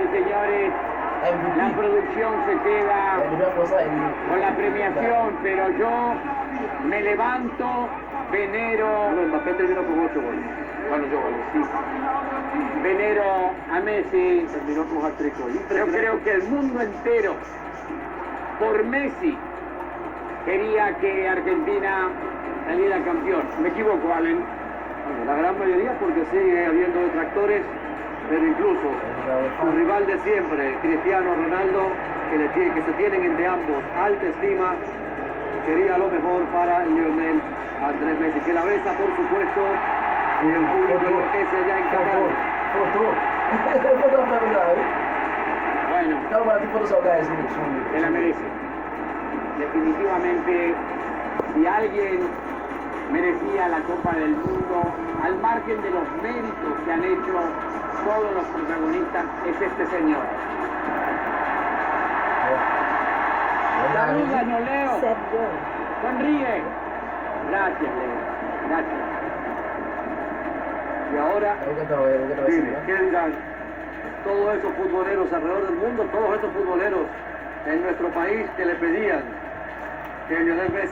y señores, la producción se queda con la premiación, pero yo me levanto, venero. Mbappé terminó con 8 goles. Bueno, yo goles, sí. Venero a Messi. Terminó con hat-trick hoy. Yo creo que el mundo entero, por Messi, quería que Argentina saliera campeón. Me equivoco, Allen. Bueno, la gran mayoría porque sigue habiendo detractores, pero incluso su rival de siempre, Cristiano Ronaldo, que se tienen entre ambos alta estima, quería lo mejor para Lionel Andrés Messi, que la besa, por supuesto, y el público enloquece allá en Qatar. Bueno, se la merece. Definitivamente, si alguien merecía la Copa del Mundo, al margen de los méritos que han hecho todos los protagonistas, es este señor. Salúdanos, Leo. Sonríe. Gracias, Leo. Gracias. Y ahora, dime, ¿qué dirán todos esos futboleros alrededor del mundo, todos esos futboleros en nuestro país que le pedían que Lionel Messi